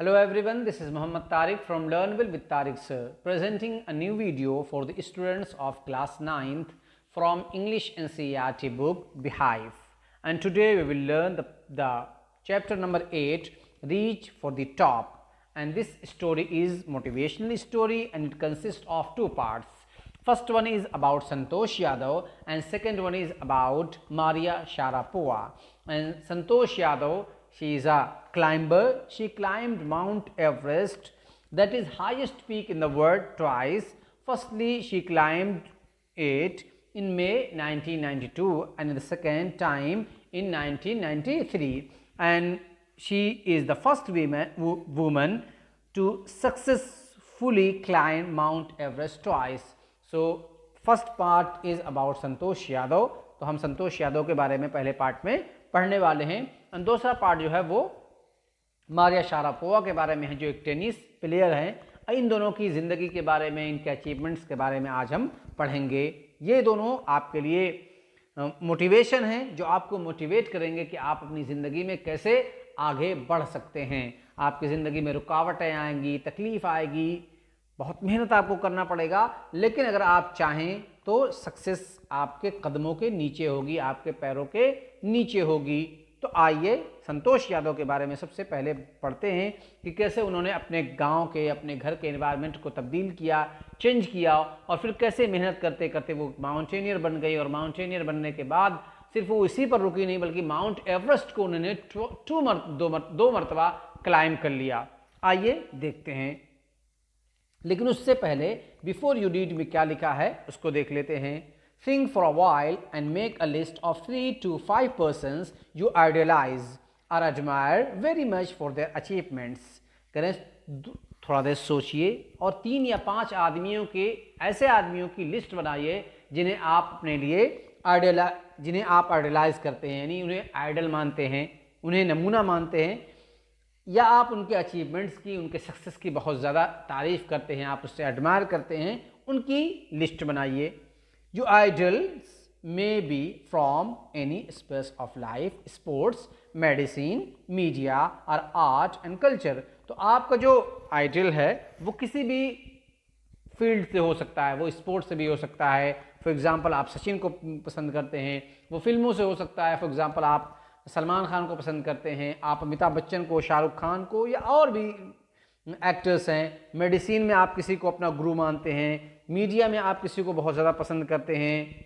Hello everyone, this is Muhammad Tariq from Learnwell with Tariq Sir, presenting a new video for the students of class 9th from English NCERT book Beehive. And today we will learn the chapter number 8, Reach for the Top. And this story is motivational story and it consists of two parts. First one is about Santosh Yadav and second one is about Maria Sharapova. And Santosh Yadav, she is a climber. She climbed Mount Everest, that is highest peak in the world, twice. Firstly, she climbed it in May 1992 and the second time in 1993. And she is the first woman to successfully climb Mount Everest twice. So first part is about Santosh Yadav. तो हम संतोष यादव के बारे में पहले part में पढ़ने वाले हैं और दूसरा पार्ट जो है वो मारिया शारापोवा के बारे में है, जो एक टेनिस प्लेयर हैं. इन दोनों की ज़िंदगी के बारे में, इनके अचीवमेंट्स के बारे में आज हम पढ़ेंगे. ये दोनों आपके लिए मोटिवेशन हैं जो आपको मोटिवेट करेंगे कि आप अपनी ज़िंदगी में कैसे आगे बढ़ सकते हैं. आपकी ज़िंदगी में रुकावटें आएंगी, तकलीफ़ आएगी, बहुत मेहनत आपको करना पड़ेगा, लेकिन अगर आप चाहें तो सक्सेस आपके कदमों के नीचे होगी, आपके पैरों के नीचे होगी. तो आइए संतोष यादव के बारे में सबसे पहले पढ़ते हैं कि कैसे उन्होंने अपने गांव के, अपने घर के एनवायरनमेंट को तब्दील किया, चेंज किया और फिर कैसे मेहनत करते करते वो माउंटेनियर बन गई. और माउंटेनियर बनने के बाद सिर्फ वो इसी पर रुकी नहीं बल्कि माउंट एवरेस्ट को उन्होंने दो मरतबा क्लाइम कर लिया. आइए देखते हैं. लेकिन उससे पहले बिफोर यू रीड में क्या लिखा है उसको देख लेते हैं. Think for a while and make a list of 3 to 5 persons you idealize or admire very much for their achievements. करें थोड़ा देर सोचिए और 3 या 5 आदमियों के, ऐसे आदमियों की लिस्ट बनाइए जिन्हें आप अपने लिए आइडलाइज करते हैं, यानी उन्हें आइडल मानते हैं, उन्हें नमूना मानते हैं, या आप उनके अचीवमेंट्स की, उनके सक्सेस की बहुत ज़्यादा तारीफ़ करते हैं, आप उससे एडमायर करते हैं. उनकी लिस्ट बनाइए. Your idols may be from any space of life, sports, medicine, media or art and culture. तो आपका जो आइडल है वो किसी भी फील्ड से हो सकता है, वो स्पोर्ट्स से भी हो सकता है. फॉर एग्जांपल आप सचिन को पसंद करते हैं, वो फिल्मों से हो सकता है. फॉर एग्जांपल आप सलमान खान को पसंद करते हैं, आप अमिताभ बच्चन को, शाहरुख खान को, या और भी एक्टर्स हैं. मेडिसिन में आप किसी को अपना गुरु मानते हैं, मीडिया में आप किसी को बहुत ज़्यादा पसंद करते हैं,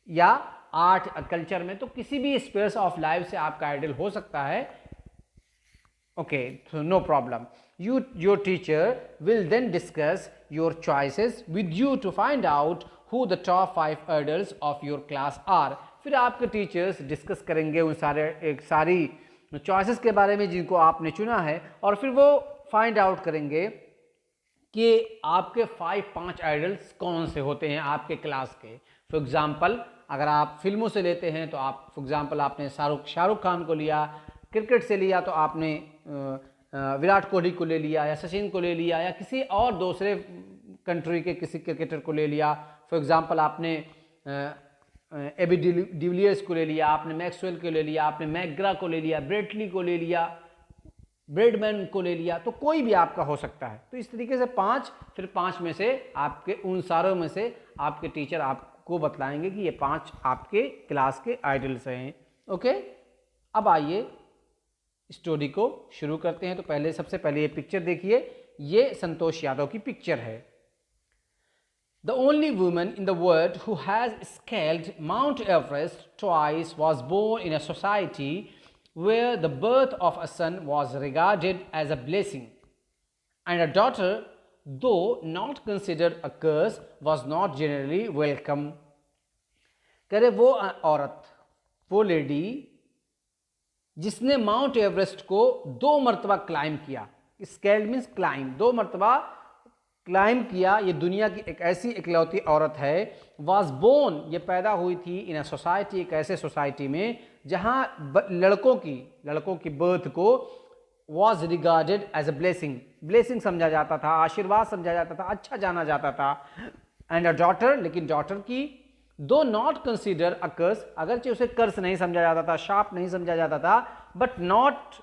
या आर्ट कल्चर में. तो किसी भी स्पेस ऑफ लाइफ से आपका आइडल हो सकता है. Okay, no problem. Your teacher will then discuss your choices with you to find out who the top 5 idols of your class are. फिर आपके टीचर्स डिस्कस करेंगे उन सारी चॉइसेस के बारे में जिनको आपने चुना है, और फिर वो फाइंड आउट करेंगे कि आपके 5 आइडल्स कौन से होते हैं आपके क्लास के. फॉर एग्जांपल अगर आप फिल्मों से लेते हैं तो आप, फॉर एग्जांपल आपने शाहरुख खान को लिया, क्रिकेट से लिया तो आपने विराट कोहली को ले लिया, या सचिन को ले लिया, या किसी और दूसरे कंट्री के किसी क्रिकेटर को ले लिया. फॉर एग्जांपल आपने एबी डिविलियर्स को ले लिया, आपने मैक्सवेल को ले लिया, आपने मैकग्रा को ले लिया, ब्रेटली को ले लिया, ब्रेडमैन को ले लिया. तो कोई भी आपका हो सकता है. तो इस तरीके से 5, फिर 5 में से आपके, उन सारों में से आपके टीचर आपको बतलाएंगे कि ये 5 आपके क्लास के आइडल्स हैं. ओके, अब आइए स्टोरी को शुरू करते हैं. तो सबसे पहले ये पिक्चर देखिए. ये संतोष यादव की पिक्चर है. The only woman in the world who has scaled Mount Everest twice was born in a society where the birth of a son was regarded as a blessing, and a daughter, though not considered a curse, was not generally welcome. करे वो औरत, वो lady जिसने mount Everest को 2 मरतबा climb किया. Scaled means climb, 2 मरतबा climb किया. ये दुनिया की एक ऐसी इकलौती औरत है. वॉज बोर्न, ये पैदा हुई थी इन अ सोसाइटी, एक ऐसे सोसाइटी में जहाँ लड़कों की बर्थ को was regarded as a blessing समझा जाता था, आशीर्वाद समझा जाता था, अच्छा जाना जाता था. एंड अ डॉटर, लेकिन डॉटर की, दो नॉट कंसिडर अ कर्स, अगरचे उसे कर्स नहीं समझा जाता था, शाप नहीं समझा जाता था, बट नॉट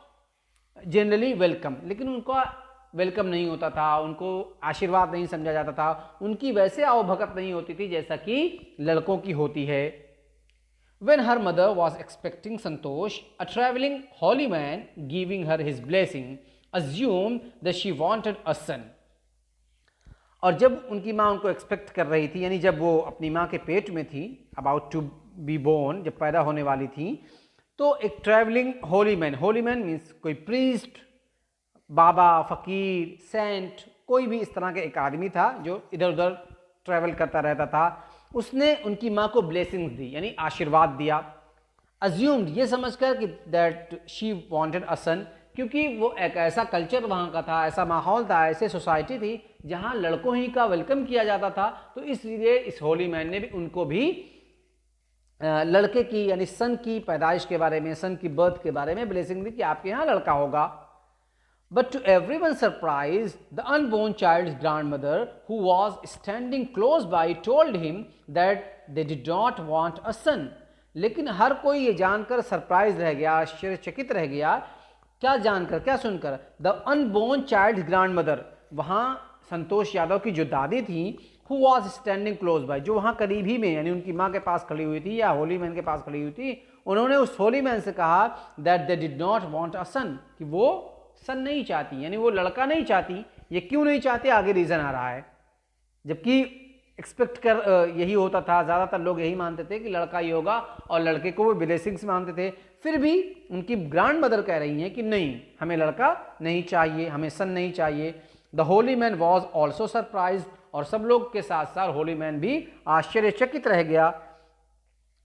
जनरली वेलकम, लेकिन उनका वेलकम नहीं होता था, उनको आशीर्वाद नहीं समझा जाता था, उनकी वैसे आवभगत नहीं होती थी जैसा कि लड़कों की होती है। When her mother was expecting Santosh, a traveling holy man giving her his blessing assumed that she wanted a son. और जब उनकी माँ उनको एक्सपेक्ट कर रही थी, यानी जब वो अपनी माँ के पेट में थी, अबाउट टू बी बोर्न, जब पैदा होने वाली थी, तो एक ट्रैवलिंग होली मैन मीन्स कोई प्रीस्ट, बाबा, फकीर, सेंट, कोई भी इस तरह का एक आदमी था जो इधर उधर ट्रैवल करता रहता था, उसने उनकी माँ को ब्लेसिंग्स दी, यानी आशीर्वाद दिया। अज्यूम्ड, ये समझकर कि दैट शी वांटेड अ सन, क्योंकि वो एक ऐसा कल्चर वहाँ का था, ऐसा माहौल था, ऐसे सोसाइटी थी जहाँ लड़कों ही का वेलकम किया जाता था, तो इसलिए इस होली मैन ने भी उनको भी लड़के की यानी सन की पैदाइश के बारे में, सन की बर्थ के बारे में ब्लेसिंग दी कि आपके यहाँ लड़का होगा। But to everyone's surprise, the unborn child's grandmother, who was standing close by, told him that they did not want a son. लेकिन हर कोई ये जानकर सरप्राइज रह गया, आश्चर्यचकित रह गया। क्या जानकर, क्या सुनकर? द अनबोर्न चाइल्ड ग्रैंडमदर, वहाँ संतोष यादव की जो दादी थी, who was standing close by, जो वहाँ करीब ही में यानी उनकी माँ के पास खड़ी हुई थी या होली मैन के पास खड़ी हुई थी, उन्होंने उस होली मैन से कहा that they did not want a son, कि वो सन नहीं चाहती, यानी वो लड़का नहीं चाहती। ये क्यों नहीं चाहते, आगे रीज़न आ रहा है। जबकि एक्सपेक्ट कर यही होता था, ज़्यादातर लोग यही मानते थे कि लड़का ही होगा और लड़के को वो ब्लेसिंग्स मानते थे। फिर भी उनकी ग्रैंड मदर कह रही हैं कि नहीं, हमें लड़का नहीं चाहिए, हमें सन नहीं चाहिए। The Holi man was also surprise, और सब लोग के साथ साथ होली मैन भी आश्चर्यचकित रह गया।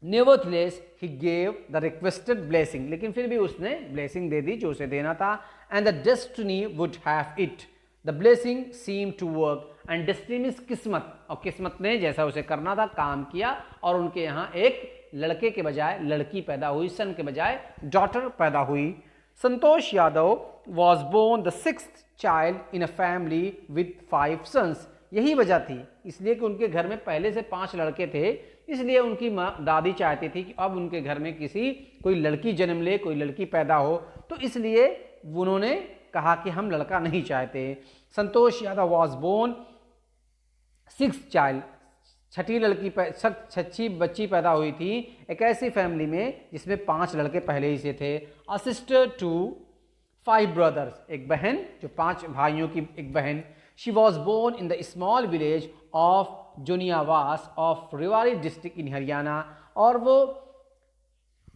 Nevertheless, he gave the requested blessing, लेकिन फिर भी उसने ब्लेसिंग दे दी जो उसे देना था। And the destiny would have it. The blessing seemed to work. And destiny means किस्मत, और किस्मत ने जैसा उसे करना था काम किया, और उनके यहाँ एक लड़के के बजाय लड़की पैदा हुई, सन के बजाय डॉटर पैदा हुई। Santosh Yadav was born the sixth child in a family with 5 sons. यही वजह थी, इसलिए कि उनके घर में पहले से 5 लड़के थे, इसलिए उनकी दादी चाहती थी कि अब उनके घर में कोई लड़की जन्म ले, कोई लड़की पैदा हो, तो इसलिए उन्होंने कहा कि हम लड़का नहीं चाहते। Santosh Yadav was born 6th child, छठी बच्ची पैदा हुई थी एक ऐसी फैमिली में जिसमें 5 लड़के पहले ही से थे। अ सिस्टर टू 5 ब्रदर्स, एक बहन जो 5 भाइयों की एक बहन। She was born in the small village of Joniawas of Rewari district in Haryana, और वो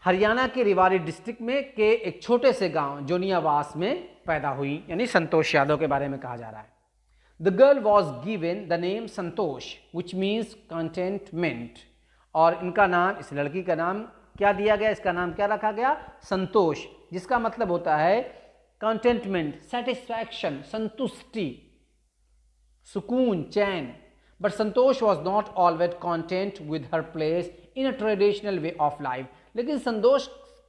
हरियाणा के रेवाड़ी डिस्ट्रिक्ट में के एक छोटे से गांव जोनियावास में पैदा हुई, यानी संतोष यादव के बारे में कहा जा रहा है। The girl was given the name Santosh which means contentment, और इनका नाम, इस लड़की का नाम क्या दिया गया, इसका नाम क्या रखा गया, संतोष, जिसका मतलब होता है कंटेंटमेंट, सेटिस्फैक्शन, संतुष्टि, सुकून, चैन। But Santosh was not always content with her place in a traditional way of life. लेकिन संतोष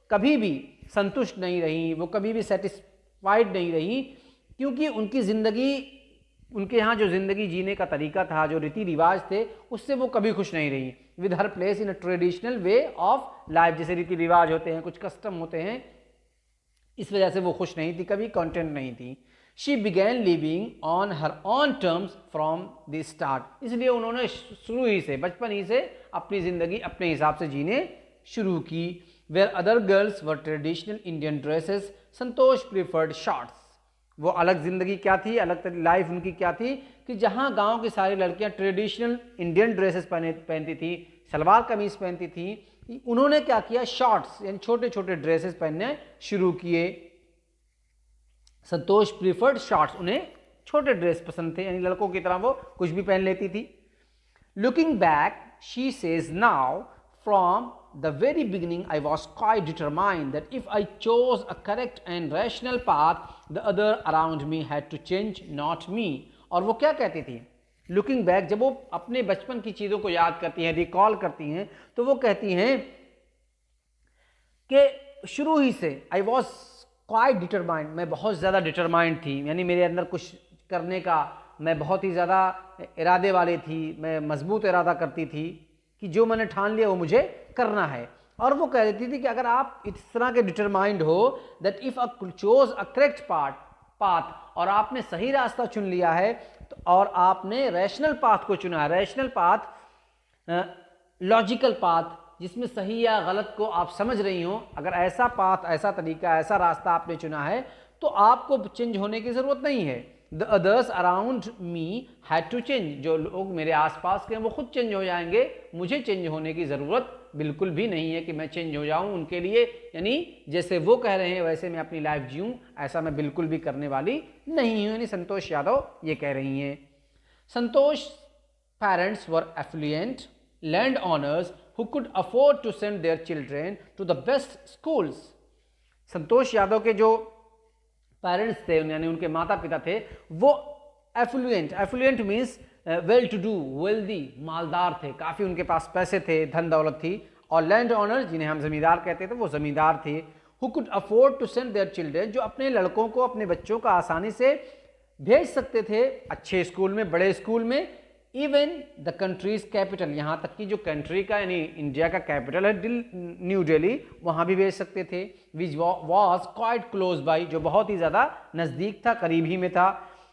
कभी भी संतुष्ट नहीं रही, वो कभी भी सेटिस्फाइड नहीं रही, क्योंकि उनकी ज़िंदगी, उनके यहाँ जो ज़िंदगी जीने का तरीका था, जो रीति रिवाज थे, उससे वो कभी खुश नहीं रही। With her place in a traditional way of life, जैसे रीति रिवाज होते हैं, कुछ कस्टम होते हैं, इस वजह से वो खुश नहीं थी, कभी कंटेंट नहीं थी। She began living on her own terms from the start. इसलिए उन्होंने शुरू ही से, बचपन ही से अपनी ज़िंदगी अपने हिसाब से जीने शुरू की। Where other girls were traditional Indian dresses, Santosh preferred shorts. वो अलग ज़िंदगी क्या थी, अलग लाइफ उनकी क्या थी कि जहाँ गांव की सारी लड़कियाँ ट्रेडिशनल इंडियन ड्रेसेस पहनती थी, सलवार कमीज पहनती थी, उन्होंने क्या किया, शॉर्ट्स यानी छोटे छोटे ड्रेसेस पहनने शुरू किए। संतोष प्रीफर्ड शॉर्ट्स, उन्हें छोटे ड्रेस पसंद थे, यानी लड़कों की तरह वो कुछ भी पहन लेती थी। Looking back she says now from the very beginning I was quite determined that if I chose a correct and rational path the other around me had to change, not me. और वो क्या कहती थी, looking back, जब वो अपने बचपन की चीज़ों को याद करती हैं, रिकॉल करती हैं, तो वो कहती हैं कि शुरू ही से आई वॉज क्वाइट डिटरमाइंड, मैं बहुत ज़्यादा डिटरमाइंड थी, यानी मेरे अंदर कुछ करने का मैं बहुत ही ज़्यादा इरादे वाली थी, मैं मजबूत इरादा करती थी कि जो मैंने ठान लिया वो मुझे करना है। और वो कह रही थी कि अगर आप इस तरह के डिटरमाइंड हो that if a chose a correct path, और आपने सही रास्ता चुन लिया है, तो और आपने रैशनल पाथ को चुना है, रैशनल पाथ, लॉजिकल पाथ, जिसमें सही या गलत को आप समझ रही हो, अगर ऐसा पाथ, ऐसा तरीका, ऐसा रास्ता आपने चुना है, तो आपको चेंज होने की ज़रूरत नहीं है। The others around me had to change, जो लोग मेरे आसपास के हैं वो खुद चेंज हो जाएंगे, मुझे चेंज होने की ज़रूरत बिल्कुल भी नहीं है कि मैं चेंज हो जाऊं उनके लिए, यानी जैसे वो कह रहे हैं वैसे मैं अपनी लाइफ जीऊं, ऐसा मैं बिल्कुल भी करने वाली नहीं हूं। यानी संतोष यादव ये कह रही हैं। Santosh parents were affluent landowners who could afford to send their children to the best schools। Santosh Yadav के जो पेरेंट्स थे, यानी उनके माता पिता थे, वो affluent means well to do, wealthy, मालदार थे, काफ़ी उनके पास पैसे थे, धन दौलत थी। और लैंड ऑनर्स, जिन्हें हम ज़मींदार कहते थे, वो ज़मींदार थे। Who could afford to send their children, जो अपने लड़कों को, अपने बच्चों को आसानी से भेज सकते थे अच्छे स्कूल में, बड़े स्कूल में। इवन द कंट्रीज कैपिटल, यहाँ तक कि जो कंट्री का यानी इंडिया का कैपिटल है न्यू दिल्ली, वहाँ भी भेज सकते थे। Which was quite close by, जो बहुत ही ज़्यादा नज़दीक था, करीब ही में था।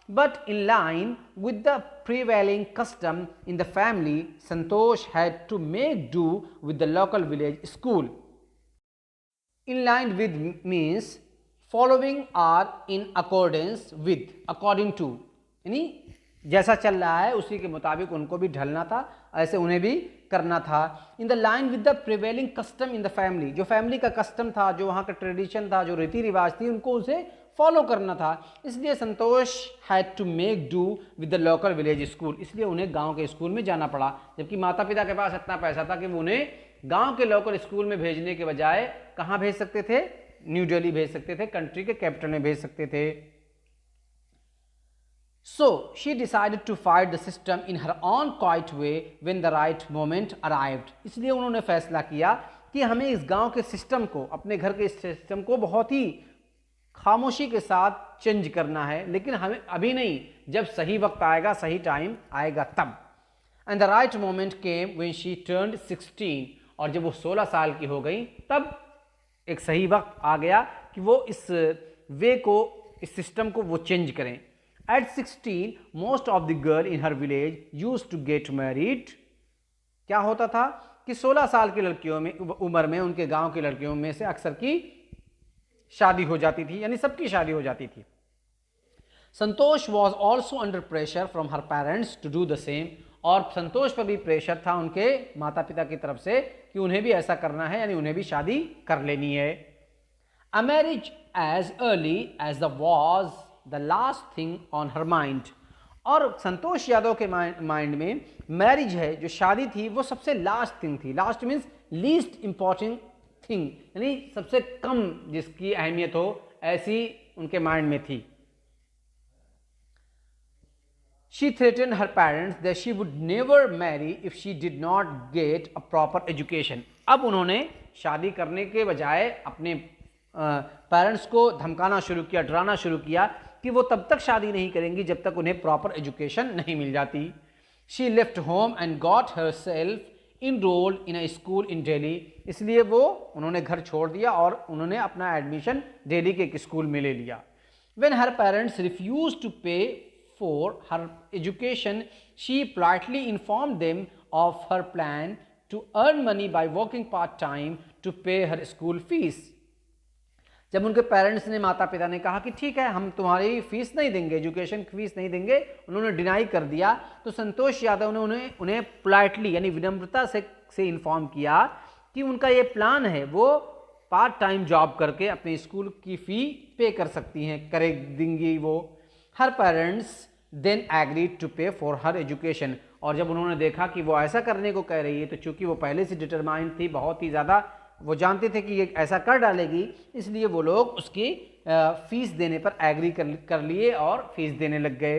But in line with the prevailing custom in the family, Santosh had to make do with the local village school. In line with means following or in accordance with, according to, यानी जैसा चल रहा है उसी के मुताबिक उनको भी ढलना था, ऐसे उन्हें भी करना था। In the line with the prevailing custom in the family, जो फैमिली का कस्टम था, जो वहाँ का ट्रेडिशन था, जो रीति रिवाज थी, उनको उसे फॉलो करना था। इसलिए Santosh had to make do with the local village school, इसलिए उन्हें गांव के स्कूल में जाना पड़ा। जबकि माता पिता के पास इतना पैसा था कि वो उन्हें गांव के लोकल स्कूल में भेजने के बजाय कहाँ भेज सकते थे, न्यू दिल्ली भेज सकते थे, कंट्री के कैपिटल में भेज सकते थे। So she decided to fight the system in her own quiet way when the right moment arrived। इसलिए उन्होंने फैसला किया कि हमें इस गांव के सिस्टम को, अपने घर के सिस्टम को बहुत ही खामोशी के साथ चेंज करना है, लेकिन हमें अभी नहीं, जब सही वक्त आएगा, सही टाइम आएगा तब। And the right moment came when she turned 16, और जब वो 16 साल की हो गई तब एक सही वक्त आ गया कि वो इस वे को, इस सिस्टम को वो चेंज करें। At 16, most of the girl in her village used to get married। क्या होता था कि 16 साल की लड़कियों में, उम्र में, उनके गांव की लड़कियों में से अक्सर की शादी हो जाती थी, यानी सबकी शादी हो जाती थी। संतोष was also under pressure from her parents to do the same, और संतोष पर भी प्रेशर था उनके माता पिता की तरफ से कि उन्हें भी ऐसा करना है, यानी उन्हें भी शादी कर लेनी है। A marriage as early as the was the last thing on her mind, और संतोष यादव के माइंड में मैरिज है, जो शादी थी, वो सबसे लास्ट थिंग थी। Last means least important thing, यानी सबसे कम जिसकी अहमियत हो, ऐसी उनके माइंड में थी। She threaten her parents that she would never marry if she did not get a proper education. अब उन्होंने शादी करने के बजाय अपने पेरेंट्स को धमकाना शुरू किया, डराना शुरू किया कि वो तब तक शादी नहीं करेंगी जब तक उन्हें प्रॉपर एजुकेशन नहीं मिल जाती। She left home and got her self enrolled in a school इन दिल्ली, इसलिए उन्होंने घर छोड़ दिया और उन्होंने अपना एडमिशन दिल्ली के एक स्कूल में ले लिया। When her parents refuse to pay for her education, she politely inform them of her plan to earn money by working part time to pay her school fees. जब उनके पेरेंट्स ने, माता पिता ने कहा कि ठीक है, हम तुम्हारी फीस नहीं देंगे, एजुकेशन की फीस नहीं देंगे, उन्होंने डिनाई कर दिया, तो संतोष यादव ने उन्हें पोलाइटली यानी विनम्रता से इन्फॉर्म किया कि उनका ये प्लान है, वो पार्ट टाइम जॉब करके अपने स्कूल की फ़ी पे कर सकती हैं, करे देंगी वो। हर parents then agreed to pay for her education, और जब उन्होंने देखा कि वो ऐसा करने को कह रही है, तो चूँकि वो पहले से डिटरमाइंड थी, बहुत ही ज़्यादा वो जानते थे कि ये ऐसा कर डालेगी, इसलिए वो लोग उसकी फीस देने पर एग्री कर लिए और फीस देने लग गए।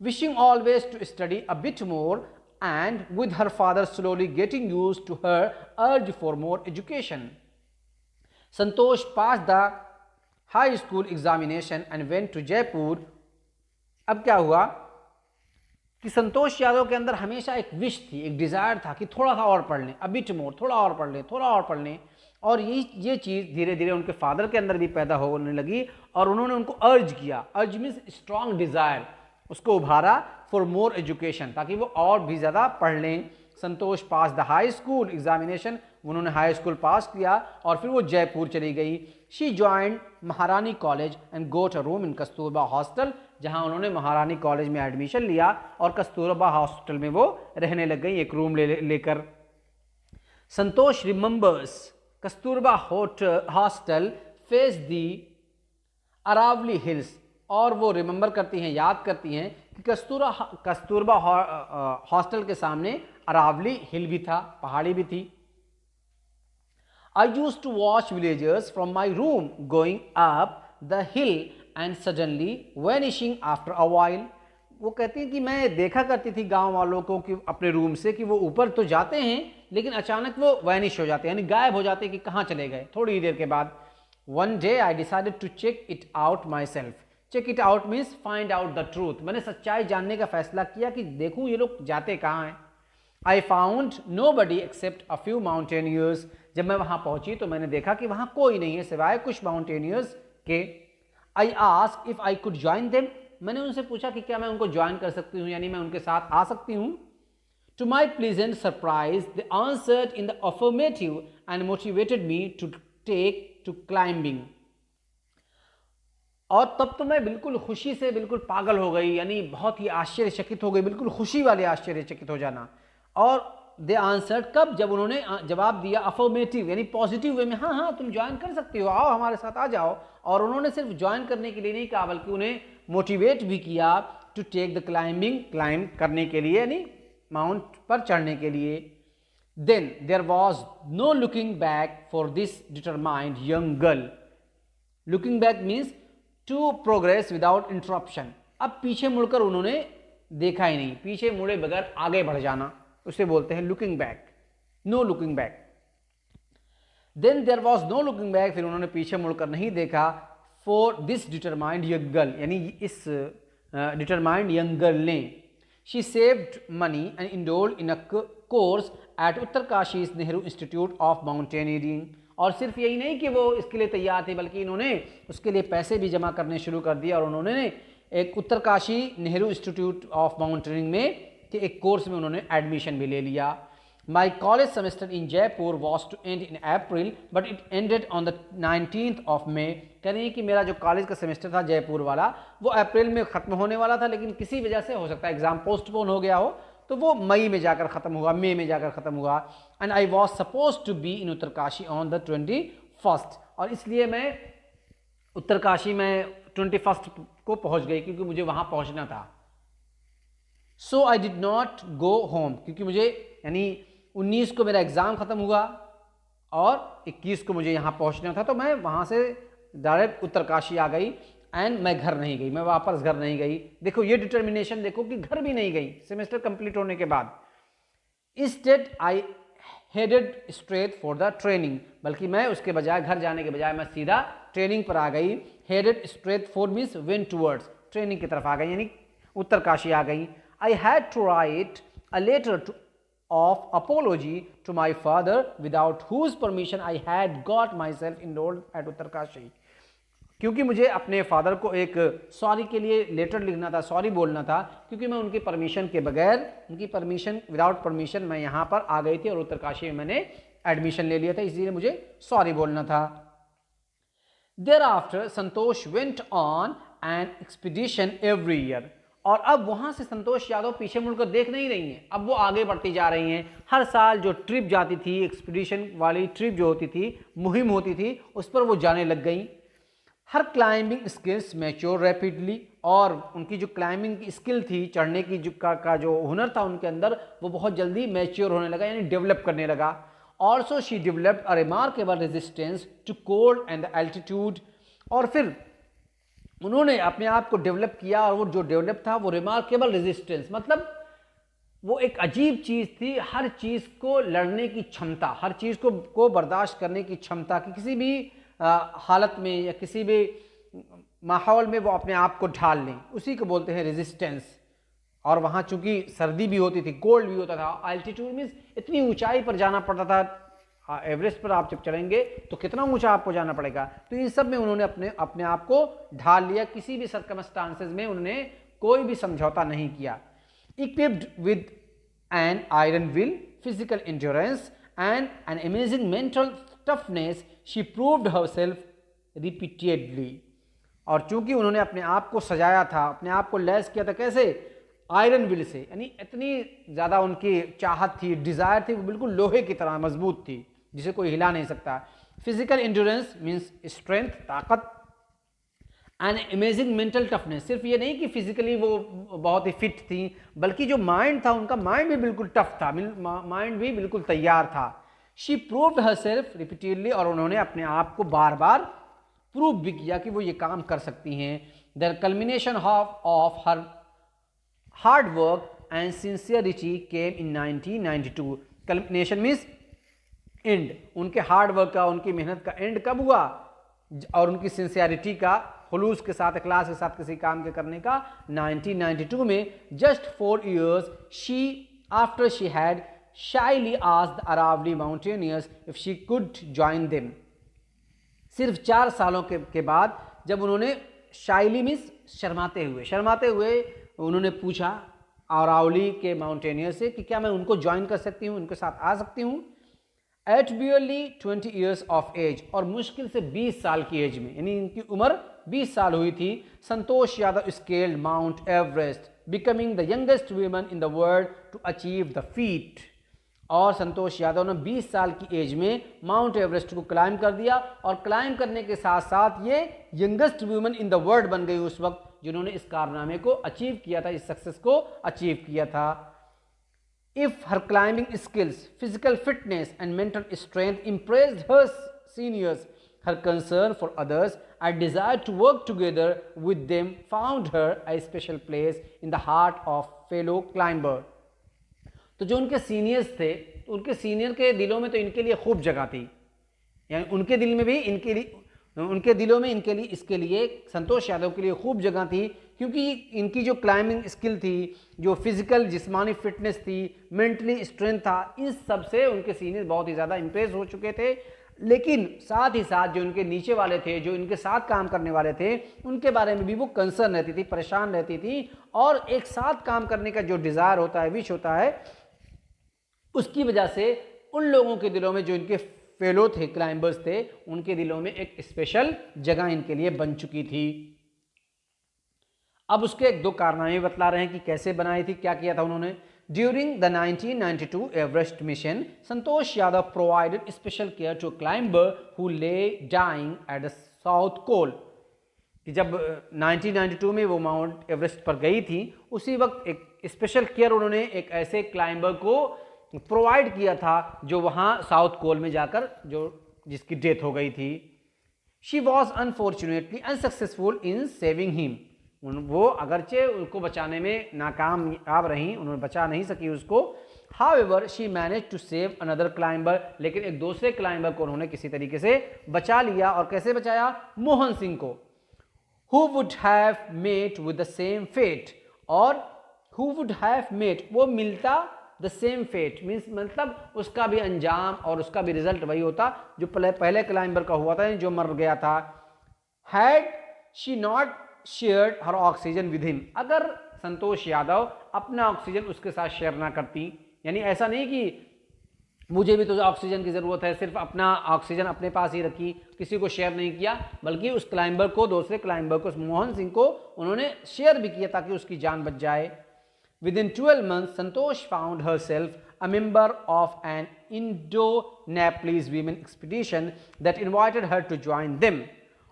Wishing always to study a bit more and with her father slowly getting used to her urge for more education, Santosh pass the high school examination and went to Jaipur. अब क्या हुआ कि संतोष यादव के अंदर हमेशा एक विश थी, एक डिज़ायर था कि थोड़ा सा और पढ़ लें, अ बिट मोर, थोड़ा और पढ़ लें, थोड़ा और पढ़ लें। और ये चीज़ धीरे धीरे उनके फादर के अंदर भी पैदा होने लगी और उन्होंने उनको अर्ज किया, अर्ज मीन्स स्ट्रॉन्ग डिज़ायर, उसको उभारा फॉर मोर एजुकेशन, ताकि वो और भी ज़्यादा पढ़ लें। Santosh pass the high school examination, उन्होंने हाई स्कूल पास किया और फिर वो जयपुर चली गई। She joined Maharani college and got a room in Kasturba hostel, जहां उन्होंने महारानी कॉलेज में एडमिशन लिया और कस्तूरबा हॉस्टल में वो रहने लग गई, एक रूम लेकर। संतोष रिमेंबर्स कस्तूरबा हॉस्टल फेस दी अरावली हिल्स, और वो रिमेंबर करती हैं, याद करती हैं कि कस्तूरबा हॉस्टल के सामने अरावली हिल भी था, पहाड़ी भी थी। I used to watch villagers from my room going up the hill and suddenly vanishing after a while. वो कहती हैं कि मैं देखा करती थी गांव वालों को कि अपने रूम से कि वो ऊपर तो जाते हैं लेकिन अचानक वो वैनिश हो जाते हैं, यानी गायब हो जाते हैं कि कहाँ चले गए थोड़ी देर के बाद। One day I decided to check it out myself. Check it out means find out the truth. मैंने सच्चाई जानने का फैसला किया कि देखूं ये लोग जाते कहाँ हैं। I found nobody except a few mountaineers. जब मैं वहाँ पहुँची तो मैंने देखा कि वहाँ कोई नहीं है सिवाय कुछ माउंटेनियर्स के। I asked if I could join them. मैंने उनसे पूछा कि क्या मैं उनको ज्वाइन कर सकती हूँ, यानी मैं उनके साथ आ सकती हूँ। To my pleasant surprise, they answered in the affirmative and motivated me to take to climbing. और तब तो मैं बिल्कुल खुशी से बिल्कुल पागल हो गई, यानी बहुत ही आश्चर्यचकित हो गई, बिल्कुल खुशी वाले आश्चर्यचकित हो जाना। और दे आंसर्ड, कब? जब उन्होंने जवाब दिया अफर्मेटिव, यानी पॉजिटिव वे में, हाँ हाँ तुम ज्वाइन कर सकती हो, आओ हमारे साथ आ जाओ। और उन्होंने सिर्फ ज्वाइन करने के लिए नहीं कहा बल्कि उन्हें मोटिवेट भी किया to take the climbing, climb करने के लिए, यानी माउंट पर चढ़ने के लिए। Then there was no looking back for this determined young girl. Looking back means to progress without interruption. अब पीछे मुड़कर उन्होंने देखा ही नहीं, पीछे मुड़े बगैर आगे बढ़ जाना, उसे बोलते हैं looking back, no looking back. Then there was no looking back, फिर उन्होंने पीछे मुड़कर नहीं देखा। For this determined young girl, यानी इस डिटरमाइंड यंग गर्ल ने, she saved money and enrolled in a course at Uttarkashi Nehru Institute of mountaineering. और सिर्फ यही नहीं कि वो इसके लिए तैयार थे बल्कि इन्होंने उसके लिए पैसे भी जमा करने शुरू कर दिए और उन्होंने एक Uttarkashi Nehru Institute of mountaineering में कि एक कोर्स में उन्होंने एडमिशन भी ले लिया। My college semester in Jaipur was to end in April but it ended on the 19th of May। कह रही है कि मेरा जो कॉलेज का सेमेस्टर था जयपुर वाला वो अप्रैल में ख़त्म होने वाला था, लेकिन किसी वजह से हो सकता है एग्ज़ाम पोस्टपोन हो गया हो तो वो मई में जाकर ख़त्म हुआ, मई में जाकर ख़त्म हुआ। And I was suppose to be in Uttarkashi on the 21st, और इसलिए मैं उत्तरकाशी में 21st को पहुँच गई क्योंकि मुझे वहाँ पहुँचना था। So I did not go home, क्योंकि मुझे यानी 19 को मेरा एग्ज़ाम ख़त्म हुआ और 21 को मुझे यहाँ पहुँचना था, तो मैं वहाँ से डायरेक्ट उत्तरकाशी आ गई एंड मैं घर नहीं गई, मैं वापस घर नहीं गई। देखो ये डिटर्मिनेशन देखो कि घर भी नहीं गई सेमेस्टर कंप्लीट होने के बाद। Instead I headed straight for the training, बल्कि मैं उसके बजाय घर जाने के बजाय मैं सीधा ट्रेनिंग पर आ गई। Headed straight for means went towards, training की तरफ आ गई, यानी उत्तरकाशी आ गई। I had to write a letter of apology to my father, without whose permission I had got myself enrolled at Uttarkashi. क्योंकि मुझे अपने फादर को एक सॉरी के लिए लेटर लिखना था, सॉरी बोलना था, क्योंकि मैं उनकी परमिशन के बगैर, उनकी परमिशन विदाउट परमिशन मैं यहाँ पर आ गई थी और उत्तरकाशी में मैंने एडमिशन ले लिया था, इसलिए मुझे सॉरी बोलना था। Thereafter Santosh went on an expedition every year। और अब वहाँ से संतोष यादव पीछे मुड़कर देख नहीं रही हैं, अब वो आगे बढ़ती जा रही हैं। हर साल जो ट्रिप जाती थी, एक्सपीडिशन वाली ट्रिप जो होती थी, मुहिम होती थी, उस पर वो जाने लग गई। हर क्लाइंबिंग स्किल्स मैच्योर रैपिडली, और उनकी जो क्लाइंबिंग की स्किल थी, चढ़ने की जो का जो हुनर था उनके अंदर, वो बहुत जल्दी मैच्योर होने लगा, यानी डेवलप करने लगा। Also she developed a remarkable resistance to cold and altitude. और फिर उन्होंने अपने आप को डेवलप किया, और वो जो डेवलप था वो रिमार्केबल रेजिस्टेंस, मतलब वो एक अजीब चीज़ थी, हर चीज़ को लड़ने की क्षमता, हर चीज़ को बर्दाश्त करने की क्षमता, कि किसी भी हालत में या किसी भी माहौल में वो अपने आप को ढाल लें, उसी को बोलते हैं रेजिस्टेंस। और वहाँ चूंकि सर्दी भी होती थी, कोल्ड भी होता था, एल्टीट्यूड मीन्स इतनी ऊंचाई पर जाना पड़ता था। एवरेस्ट पर आप जब चढ़ेंगे तो कितना ऊंचा आपको जाना पड़ेगा। तो इन सब में उन्होंने अपने आप को ढाल लिया, किसी भी सर्कमस्टांसेस में उन्होंने कोई भी समझौता नहीं किया। Equipped with an iron will, physical endurance and an amazing mental toughness, she proved herself repeatedly. और चूंकि उन्होंने अपने आप को सजाया था, अपने आप को लैस किया था, कैसे? आयरन विल से, यानी इतनी ज़्यादा उनकी चाहत थी, डिज़ायर थी, वो बिल्कुल लोहे की तरह मजबूत थी, जिसे कोई हिला नहीं सकता। फिजिकल इंड्योरेंस मीन्स स्ट्रेंथ, ताकत, एंड अमेजिंग मेंटल टफनेस, सिर्फ ये नहीं कि फिजिकली वो बहुत ही फिट थी, बल्कि जो माइंड था उनका, माइंड भी बिल्कुल टफ था, माइंड भी बिल्कुल तैयार था। शी प्रूव्ड हरसेल्फ रिपीटेडली, और उन्होंने अपने आप को बार बार प्रूव भी किया कि वो ये काम कर सकती हैं। The culmination of her hard work and sincerity came in 1992। Culmination means and, उनके हार्ड वर्क का, उनकी मेहनत का एंड कब हुआ? और उनकी सिंसियरिटी का, खुलूस के साथ, इखलास के साथ किसी काम के करने का 1992 में। Just 4 years she after she had shyly asked the Aravalli mountaineers if she could join them. सिर्फ 4 सालों के बाद जब उन्होंने शाइली मीन्स शर्माते हुए उन्होंने पूछा अरावली के माउंटेनियर से कि क्या मैं उनको ज्वाइन कर सकती हूँ, उनके साथ आ सकती हूँ। At barely 20 years of age, और मुश्किल से 20 साल की एज में, यानी इनकी उम्र 20 साल हुई थी, Santosh Yadav scaled Mount Everest, becoming the youngest woman in the world to achieve the feat. और संतोष यादव ने 20 साल की एज में माउंट एवरेस्ट को क्लाइम कर दिया, और क्लाइम करने के साथ साथ ये youngest woman in the world बन गई उस वक्त, जिन्होंने इस कारनामे को अचीव किया था, इस सक्सेस को अचीव किया था। If her climbing skills, physical fitness and mental strength impressed her seniors, her concern for others and desire to work together with them found her a special place in the heart of fellow climber. तो जो उनके seniors थे, तो उनके senior के दिलों में तो इनके लिए खूब जगह थी, यानी उनके दिल में भी उनके दिलों में इनके लिए, इसके लिए, संतोष यादव के लिए खूब जगह थी, क्योंकि इनकी जो क्लाइंबिंग स्किल थी, जो फिजिकल जिस्मानी फिटनेस थी, मेंटली स्ट्रेंथ था, इन सब से उनके सीनियर बहुत ही ज़्यादा इंप्रेस हो चुके थे। लेकिन साथ ही साथ जो उनके नीचे वाले थे, जो इनके साथ काम करने वाले थे, उनके बारे में भी वो कंसर्न रहती थी, परेशान रहती थी, और एक साथ काम करने का जो डिज़ायर होता है, विश होता है, उसकी वजह से उन लोगों के दिलों में, जो इनके फेलो थे, क्लाइंबर्स थे, उनके दिलों में एक स्पेशल जगह इनके लिए बन चुकी थी। अब उसके 1-2 कारनामे बतला रहे हैं कि कैसे बनाई थी, क्या किया था उन्होंने। During the 1992 Everest mission, Santosh Yadav provided special care to climber who lay dying at the South Pole. कि जब 1992 में वो माउंट एवरेस्ट पर गई थी, उसी वक्त एक स्पेशल केयर उन्होंने एक ऐसे क्लाइंबर को प्रोवाइड किया था जो वहाँ साउथ पोल में जाकर जिसकी डेथ हो गई थी। She was unfortunately unsuccessful in saving him. वो अगरचे उसको बचाने में नाकामयाब रहीं, उन्होंने बचा नहीं सकी उसको। However she manage to save another climber, लेकिन एक दूसरे क्लाइंबर को उन्होंने किसी तरीके से बचा लिया। और कैसे बचाया? मोहन सिंह को, who would have met with the same fate. और हु वुड हैव मेट, वो मिलता द सेम फेट मीन्स, मतलब उसका भी अंजाम और उसका भी रिजल्ट वही होता जो पहले क्लाइंबर का हुआ था, जो मर गया था। Had she not shared her oxygen with him, अगर संतोष यादव अपना ऑक्सीजन उसके साथ शेयर ना करती, यानी ऐसा नहीं कि मुझे भी तो ऑक्सीजन की ज़रूरत है, सिर्फ अपना ऑक्सीजन अपने पास ही रखी, किसी को शेयर नहीं किया, बल्कि उस क्लाइंबर को, दूसरे क्लाइंबर को, मोहन सिंह को उन्होंने शेयर भी किया ताकि उसकी जान बच जाए। Within 12 months, Santosh found herself a member of an Indo-Nepalese women expedition that invited her to join them.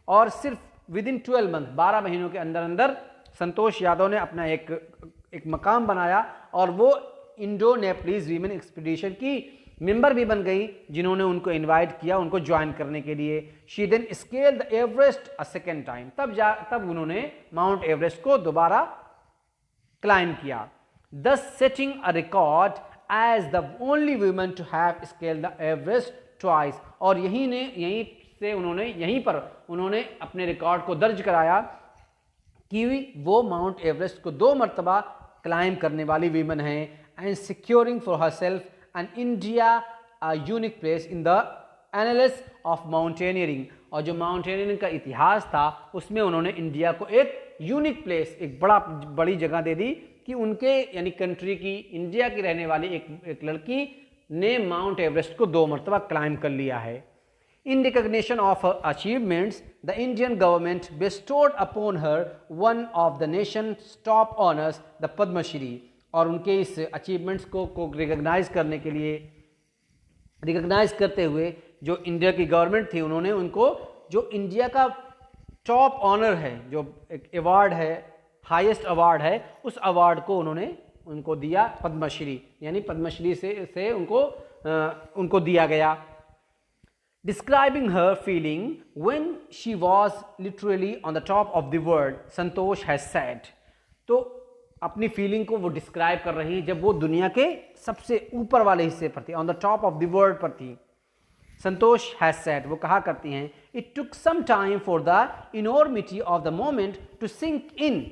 और सिर्फ within 12 months, 12 महीनों के अंदर अंदर संतोष यादव ने अपना एक मकाम बनाया, और वो इंडो नेपलीज वीमेन एक्सपीडिशन की मेंबर भी बन गई, जिन्होंने उनको इनवाइट किया उनको ज्वाइन करने के लिए। She then scale the Everest a second time, तब उन्होंने माउंट एवरेस्ट को दोबारा क्लाइम किया। thus setting a record as the only woman to have scaled the Everest twice। और यहीं पर उन्होंने अपने रिकॉर्ड को दर्ज कराया कि वो माउंट एवरेस्ट को 2 मरतबा क्लाइंब करने वाली वीमन हैं, and securing for herself and India a unique place in the annals of mountaineering. और जो माउंटेनियरिंग का इतिहास था उसमें उन्होंने इंडिया को एक यूनिक प्लेस, एक बड़ी जगह दे दी कि उनके यानी कंट्री की, इंडिया की रहने वाली एक लड़की ने माउंट एवरेस्ट को 2 मरतबा क्लाइंब कर लिया है। In recognition of her achievements, the Indian government bestowed upon her one of the nation's top honors, the Padma Shri। और उनके इस अचीवमेंट्स को रिकग्नाइज करने के लिए, रिकग्नाइज करते हुए जो इंडिया की गवर्नमेंट थी, उन्होंने उनको जो इंडिया का टॉप ऑनर है, जो एक अवार्ड है, हाईएस्ट अवार्ड है, उस अवार्ड को उनको दिया पद्मश्री, यानी पद्मश्री से उनको दिया गया। Describing her feeling when she was literally on the top of the world, Santosh has said। तो अपनी फीलिंग को वो डिस्क्राइब कर रही है जब वो दुनिया के सबसे ऊपर वाले हिस्से पर थी, on the top of the world पर थी। संतोष हैज सेड, वो कहा करती हैं, it took some time for the enormity of the moment to sink in.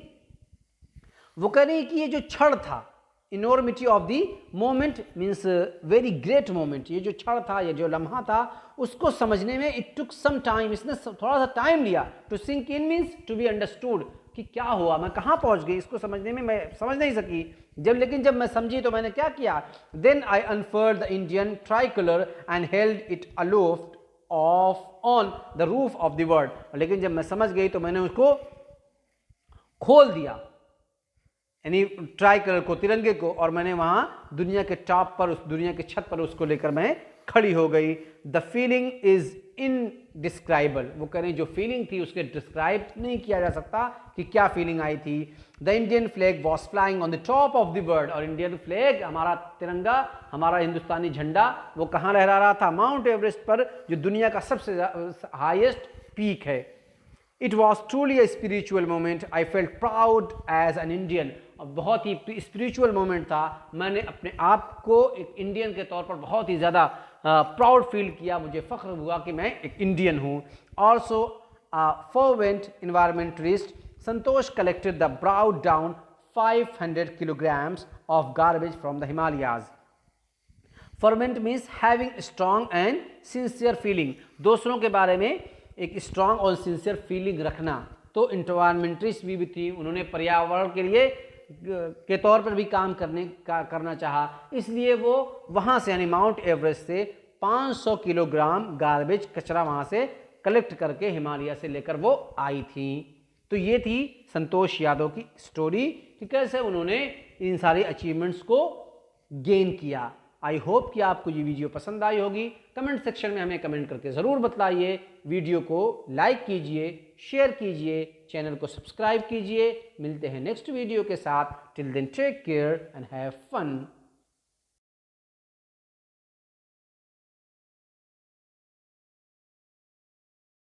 वो कह रही है कि ये जो क्षण था, enormity of the moment means very great moment, ये जो क्षण था, ये जो लम्हा था, उसको समझने में इट टुक सम टाइम, इसने थोड़ा सा टाइम लिया। To sink in means to be understood, कि क्या हुआ, मैं कहाँ पहुँच गई, इसको समझने में मैं समझ नहीं सकी। लेकिन जब मैं समझी तो मैंने क्या किया, then I unfurled the Indian tricolour and held it aloft of on the roof of the world. लेकिन जब मैं समझ गई तो मैंने उसको खोल दिया, यानी ट्राई कलर को, तिरंगे को, और मैंने वहां दुनिया के टॉप पर, उस दुनिया के छत पर उसको लेकर मैं खड़ी हो गई। द फीलिंग इज इनडिस्क्राइबल, वो कह रहे हैं जो फीलिंग थी उसके डिस्क्राइब नहीं किया जा सकता कि क्या फीलिंग आई थी। The Indian flag was flying on the top of the world, और इंडियन फ्लैग, हमारा तिरंगा, हमारा हिंदुस्तानी झंडा, वो कहाँ लहरा रहा था, माउंट एवरेस्ट पर, जो दुनिया का सबसे हाईएस्ट पीक है। It was truly a spiritual moment, I felt proud as an Indian. बहुत ही स्पिरिचुअल मोमेंट था, मैंने अपने आप को एक इंडियन के तौर पर बहुत ही ज़्यादा प्राउड फील किया, मुझे फ़ख्र हुआ कि मैं एक इंडियन हूँ। Also fervent environmentalist Santosh collected the brought down 500 kilograms of garbage from the Himalayas। Fervent means having strong and sincere feeling, दूसरों के बारे में एक स्ट्रॉन्ग और सिंसियर फीलिंग रखना। तो इन्वायरमेंटलिस्ट भी थी, उन्होंने पर्यावरण के लिए के तौर पर भी काम करना चाहा, इसलिए वो वहाँ से यानी माउंट एवरेस्ट से 500 किलोग्राम गार्बेज, कचरा वहाँ से कलेक्ट करके हिमालय से लेकर वो आई थी। तो ये थी संतोष यादव की स्टोरी कि कैसे उन्होंने इन सारी अचीवमेंट्स को गेन किया। आई होप कि आपको ये वीडियो पसंद आई होगी। कमेंट सेक्शन में हमें कमेंट करके ज़रूर बताइए। वीडियो को लाइक कीजिए, शेयर कीजिए, चैनल को सब्सक्राइब कीजिए। मिलते हैं नेक्स्ट वीडियो के साथ। Till then take care and have fun.